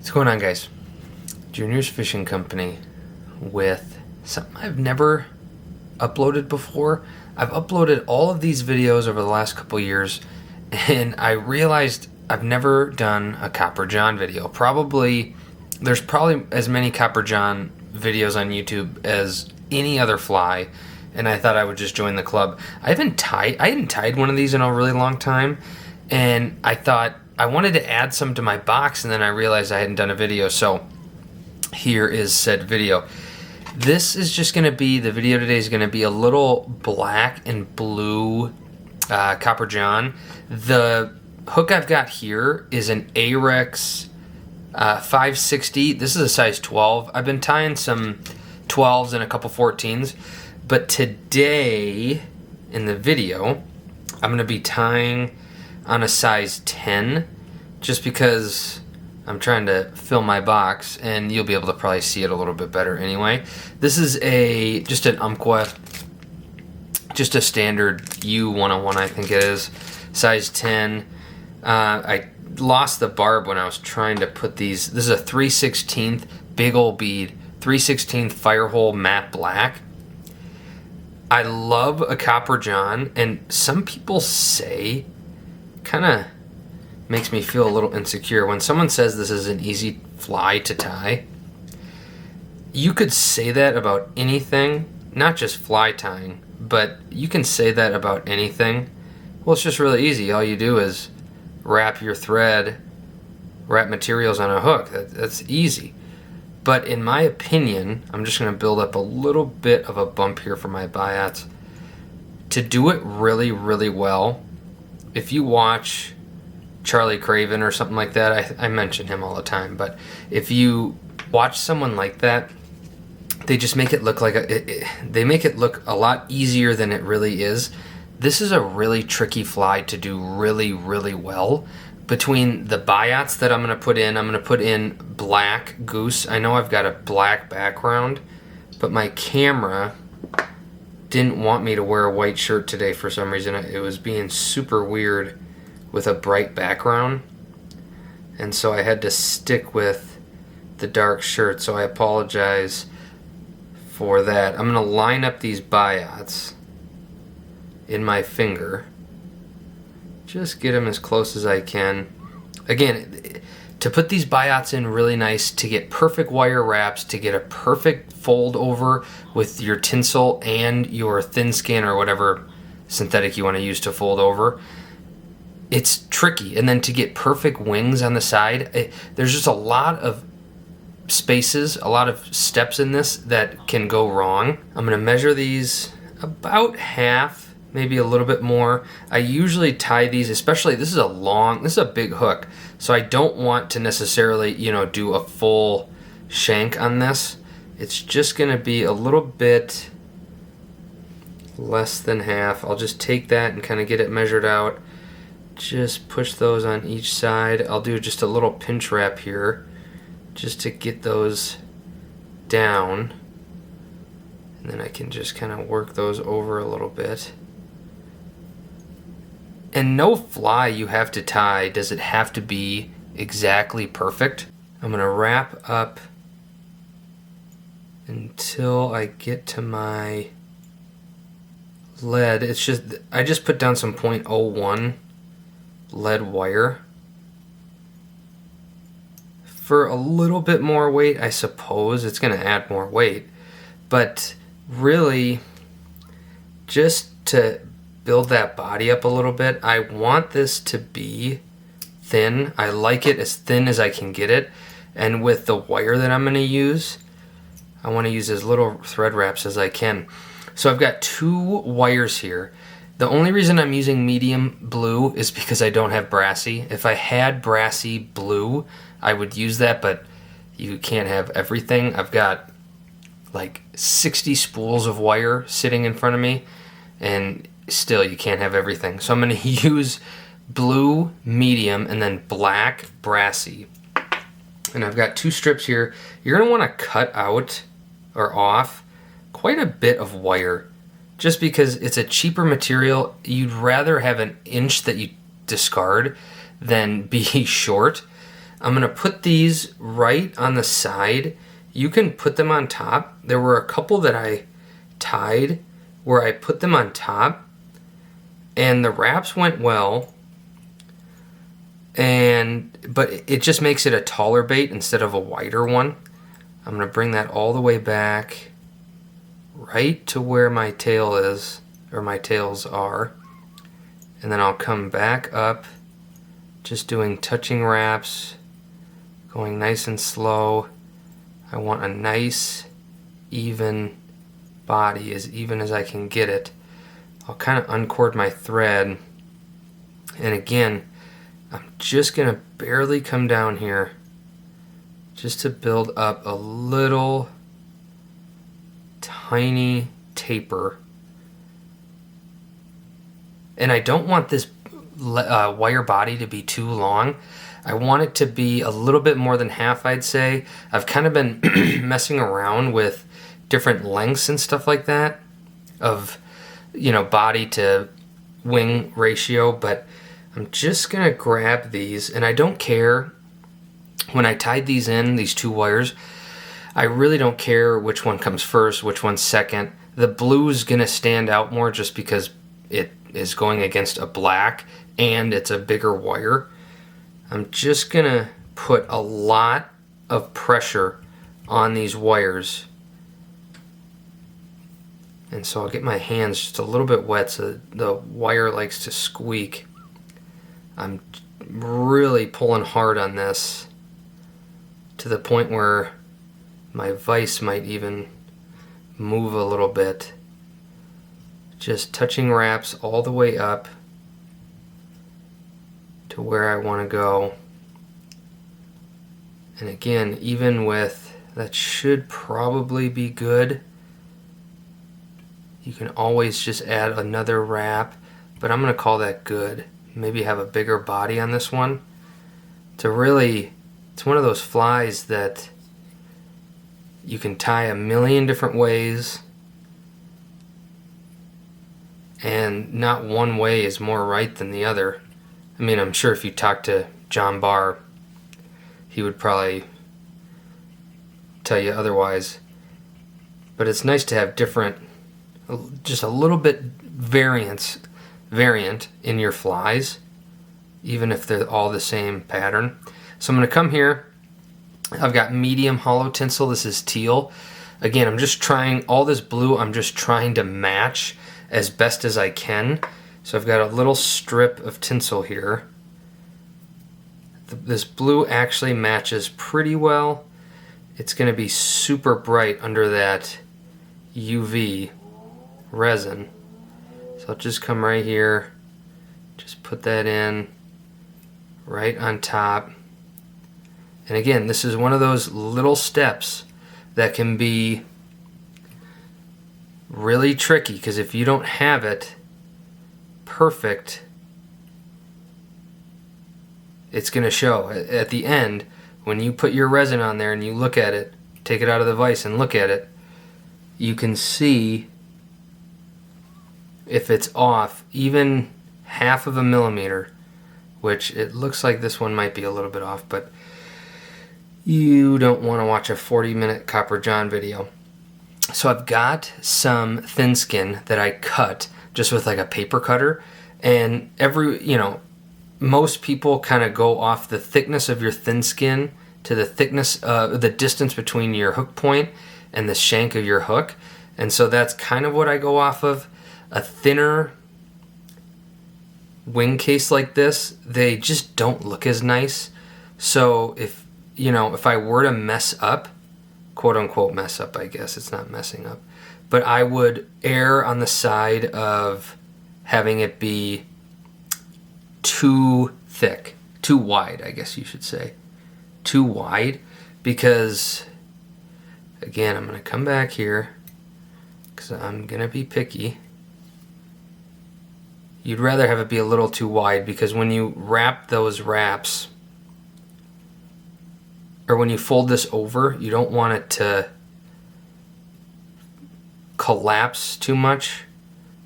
What's going on, guys? Junior's Fishing Company with something I've never uploaded before. I've uploaded all of these videos over the last couple years, and I realized I've never done a Copper John video. There's probably as many Copper John videos on YouTube as any other fly, and I thought I would just join the club. I hadn't tied one of these in a really long time, and I thought I wanted to add some to my box, and then I realized I hadn't done a video, so here is said video. This is just going to be, the video today is going to be a little black and blue Copper John. The hook I've got here is an Arex 560. This is a size 12. I've been tying some 12s and a couple 14s, but today in the video I'm going to be tying on a size 10 just because I'm trying to fill my box, and you'll be able to probably see it a little bit better anyway. This is just an Umpqua, just a standard U101, I think it is, size 10. I lost the barb when I was trying to put these. This is a 3/16 big old bead, 3/16 firehole matte black. I love a Copper John, and some people say, kind of makes me feel a little insecure when someone says this is an easy fly to tie. You could say that about anything, not just fly tying, but you can say that about anything. Well, it's just really easy. All you do is wrap materials on a hook. That's easy. But in my opinion, I'm just going to build up a little bit of a bump here for my biots. To do it really, really well, if you watch Charlie Craven or something like that, I mention him all the time, but if you watch someone like that, they just make it look like they make it look a lot easier than it really is. This is a really tricky fly to do really, really well. Between the biots that I'm going to put in black Goose. I know I've got a black background, but my camera didn't want me to wear a white shirt today for some reason. It was being super weird with a bright background, and so I had to stick with the dark shirt, so I apologize for that. I'm going to line up these biots in my finger, just get them as close as I can. Again, to put these biots in really nice, to get perfect wire wraps, to get a perfect fold over with your tinsel and your thin skin or whatever synthetic you want to use to fold over, it's tricky. And then to get perfect wings on the side, there's just a lot of spaces, a lot of steps in this that can go wrong. I'm going to measure these about half, maybe a little bit more. I usually tie these, especially this is a big hook, so I don't want to necessarily, do a full shank on this. It's just going to be a little bit less than half. I'll just take that and kind of get it measured out. Just push those on each side. I'll do just a little pinch wrap here just to get those down, and then I can just kind of work those over a little bit. And no fly you have to tie does it have to be exactly perfect. I'm going to wrap up until I get to my lead. I just put down some .01 lead wire for a little bit more weight. I suppose it's going to add more weight, but really just to build that body up a little bit. I want this to be thin. I like it as thin as I can get it, and with the wire that I'm going to use, I want to use as little thread wraps as I can. So I've got 2 wires here. The only reason I'm using medium blue is because I don't have Brassie. If I had Brassie blue, I would use that, but you can't have everything. I've got like 60 spools of wire sitting in front of me, and still you can't have everything. So I'm going to use blue, medium, and then black Brassie. And I've got 2 strips here. You're going to want to cut out or off quite a bit of wire, just because it's a cheaper material. You'd rather have an inch that you discard than be short. I'm going to put these right on the side. You can put them on top. There were a couple that I tied where I put them on top and the wraps went well, but it just makes it a taller bait instead of a wider one. I'm going to bring that all the way back right to where my tail is, or my tails are, and then I'll come back up, just doing touching wraps, going nice and slow. I want a nice even body, as even as I can get it. I'll kind of uncord my thread, and again I'm just gonna barely come down here just to build up a little tiny taper. And I don't want this wire body to be too long. I want it to be a little bit more than half, I'd say. I've kind of been messing around with different lengths and stuff like that of, you know, body to wing ratio, but I'm just gonna grab these, and I don't care when I tied these in, these two wires, I really don't care which one comes first, which one's second. The blue is gonna stand out more just because it is going against a black and it's a bigger wire. I'm just gonna put a lot of pressure on these wires, and so I'll get my hands just a little bit wet so the wire likes to squeak. I'm really pulling hard on this to the point where my vise might even move a little bit. Just touching wraps all the way up to where I want to go. And again, even with that should probably be good. You can always just add another wrap, but I'm going to call that good. Maybe have a bigger body on this one. It's one of those flies that you can tie a million different ways, and not one way is more right than the other. I mean, I'm sure if you talk to John Barr, he would probably tell you otherwise. But it's nice to have different, just a little bit variant in your flies, even if they're all the same pattern. So I'm going to come here. I've got medium hollow tinsel. This is teal. Again, I'm just trying, all this blue I'm just trying to match as best as I can. So I've got a little strip of tinsel here. This blue actually matches pretty well. It's going to be super bright under that UV resin. So I'll just come right here, just put that in right on top. And again, this is one of those little steps that can be really tricky, because if you don't have it perfect, it's going to show at the end when you put your resin on there and you look at it, take it out of the vise and look at it, you can see if it's off even half of a millimeter, which it looks like this one might be a little bit off, but you don't want to watch a 40-minute Copper John video. So I've got some thin skin that I cut just with like a paper cutter, and most people kind of go off the thickness of your thin skin to the thickness, the distance between your hook point and the shank of your hook, and so that's kind of what I go off of. A thinner wing case like this, they just don't look as nice. So if I were to mess up, quote unquote mess up, I guess it's not messing up, but I would err on the side of having it be too thick, too wide, I guess you should say. Too wide, because again, I'm going to come back here because I'm going to be picky. You'd rather have it be a little too wide, because when you wrap those wraps, or when you fold this over, you don't want it to collapse too much.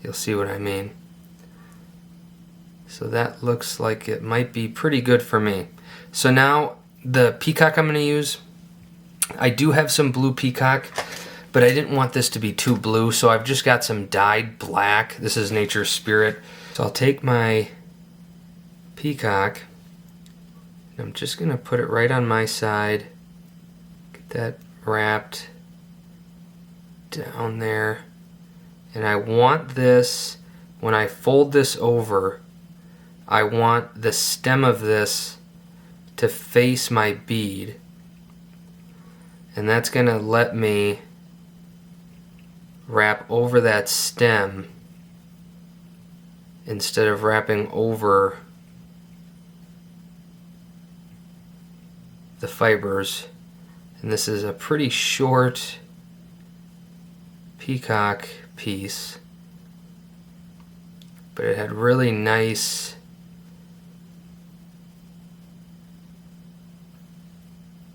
You'll see what I mean. So that looks like it might be pretty good for me. So now the peacock I'm going to use, I do have some blue peacock, but I didn't want this to be too blue, so I've just got some dyed black. This is Nature's Spirit. So I'll take my peacock, and I'm just going to put it right on my side. Get that wrapped down there. And I want this, when I fold this over, I want the stem of this to face my bead. And that's going to let me wrap over that stem instead of wrapping over the fibers. And this is a pretty short peacock piece, but it had really nice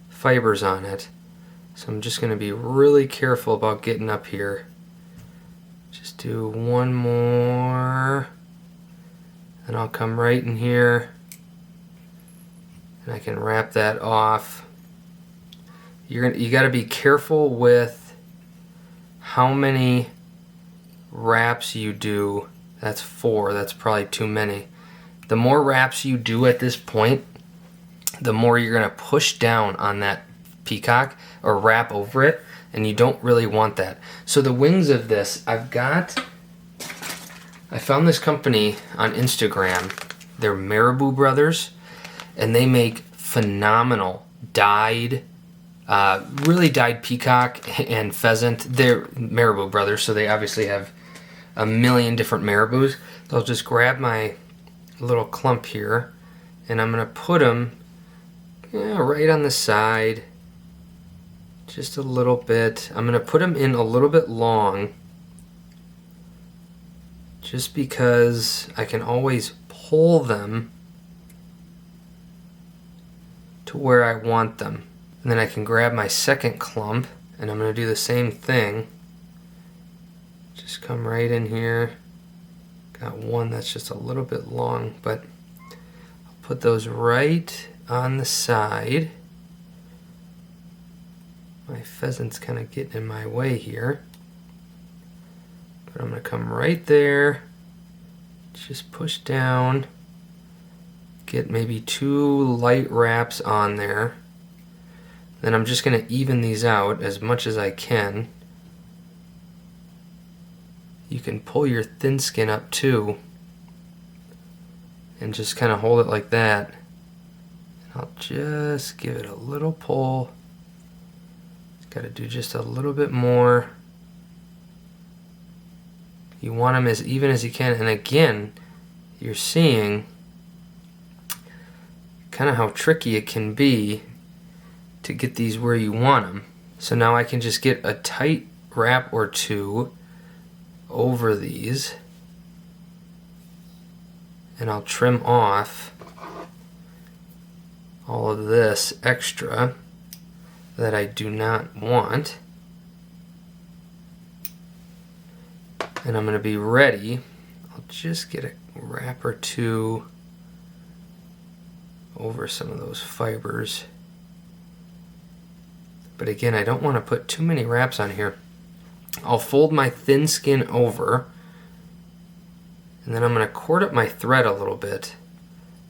fibers on it. So I'm just going to be really careful about getting up here. Just do one more, and I'll come right in here, and I can wrap that off. You got to be careful with how many wraps you do. That's 4. That's probably too many. The more wraps you do at this point, the more you're going to push down on that peacock or wrap over it, and you don't really want that. So the wings of this, I found this company on Instagram. They're Marabou Brothers, and they make phenomenal dyed, really dyed peacock and pheasant. They're Marabou Brothers, so they obviously have a million different marabous. So I'll just grab my little clump here, and I'm going to put them right on the side, just a little bit. I'm going to put them in a little bit long, just because I can always pull them to where I want them. And then I can grab my second clump, and I'm going to do the same thing. Just come right in here. Got one that's just a little bit long, but I'll put those right on the side. My pheasant's kind of getting in my way here, but I'm going to come right there, just push down, get maybe 2 light wraps on there. Then I'm just going to even these out as much as I can. You can pull your thin skin up too, and just kind of hold it like that. And I'll just give it a little pull. Got to do just a little bit more. You want them as even as you can, and again, you're seeing kind of how tricky it can be to get these where you want them. So now I can just get a tight wrap or 2 over these, and I'll trim off all of this extra that I do not want. And I'm going to be ready. I'll just get a wrap or 2 over some of those fibers. But again, I don't want to put too many wraps on here. I'll fold my thin skin over, and then I'm going to cord up my thread a little bit,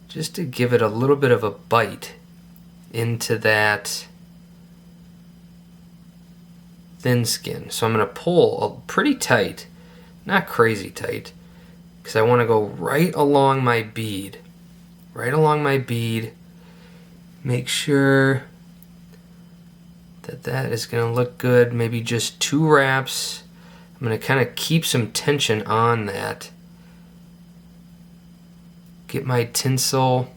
just to give it a little bit of a bite into that thin skin. So I'm going to pull pretty tight, not crazy tight, because I want to go right along my bead. Right along my bead. Make sure that is going to look good. Maybe just 2 wraps. I'm going to kind of keep some tension on that. Get my tinsel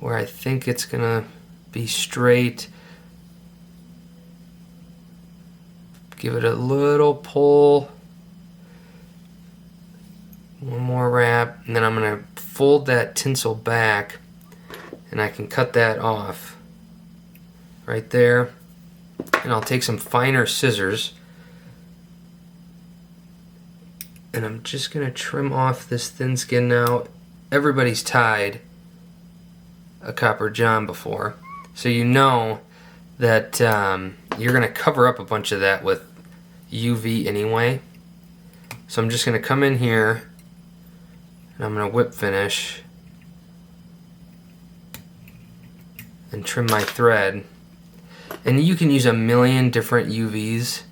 where I think it's going to be straight. Give it a little pull. One more wrap, and then I'm going to fold that tinsel back, and I can cut that off right there. And I'll take some finer scissors, and I'm just going to trim off this thin skin now. Everybody's tied. a copper john before, so you know that you're going to cover up a bunch of that with UV anyway. So I'm just going to come in here and I'm going to whip finish and trim my thread. And you can use a million different UVs.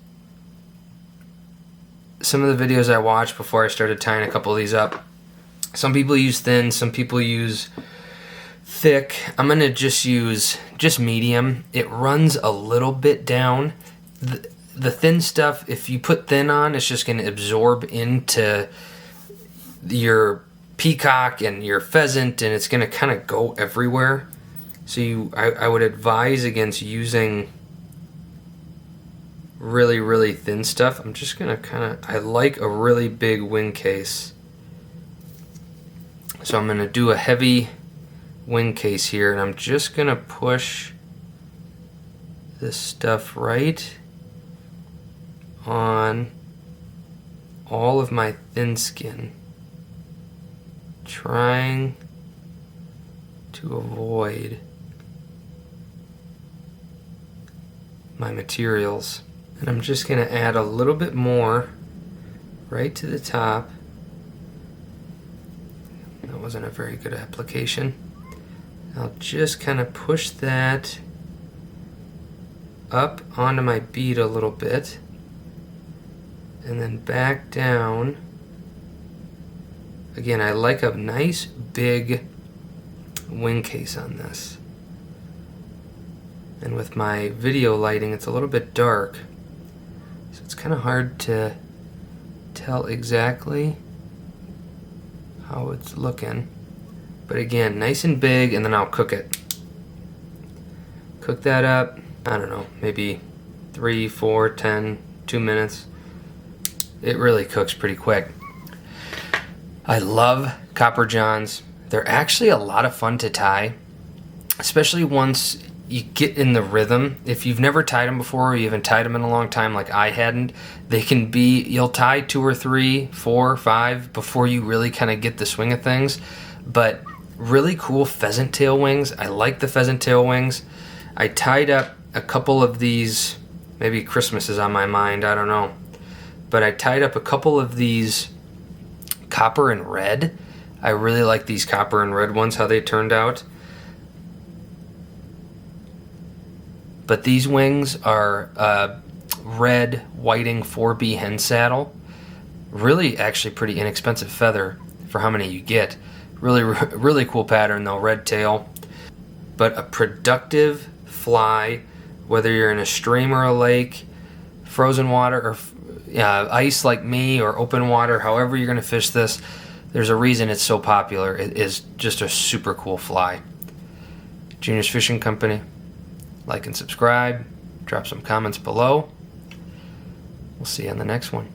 Some of the videos I watched before I started tying a couple of these up, some people use thin, some people use thick. I'm going to just use medium. It runs a little bit down. The thin stuff, if you put thin on, it's just going to absorb into your peacock and your pheasant, and it's going to kind of go everywhere. So I would advise against using really, really thin stuff. I'm just going to I like a really big wing case. So I'm going to do a heavy wing case here, and I'm just going to push this stuff right on all of my thin skin, trying to avoid my materials. And I'm just going to add a little bit more right to the top. That wasn't a very good application. I'll just kind of push that up onto my bead a little bit and then back down. Again, I like a nice big wing case on this. And with my video lighting, it's a little bit dark, so it's kind of hard to tell exactly how it's looking. But again, nice and big, and then I'll cook it. Cook that up, I don't know, maybe 3, 4, 10, 2 minutes. It really cooks pretty quick. I love copper johns. They're actually a lot of fun to tie, especially once you get in the rhythm. If you've never tied them before, or you haven't tied them in a long time like I hadn't, they can be, you'll tie 2 or 3, 4, 5 before you really kind of get the swing of things. But really cool pheasant tail wings. I like the pheasant tail wings. I tied up a couple of these, maybe Christmas is on my mind, I don't know. But I tied up a couple of these copper and red. I really like these copper and red ones, how they turned out. But these wings are red whiting 4B hen saddle. Really actually pretty inexpensive feather for how many you get. Really cool pattern though, red tail. But a productive fly, whether you're in a stream or a lake, frozen water or ice like me, or open water, however you're gonna fish this, there's a reason it's so popular. It is just a super cool fly. Junior's Fishing Company. Like and subscribe. Drop some comments below. We'll see you on the next one.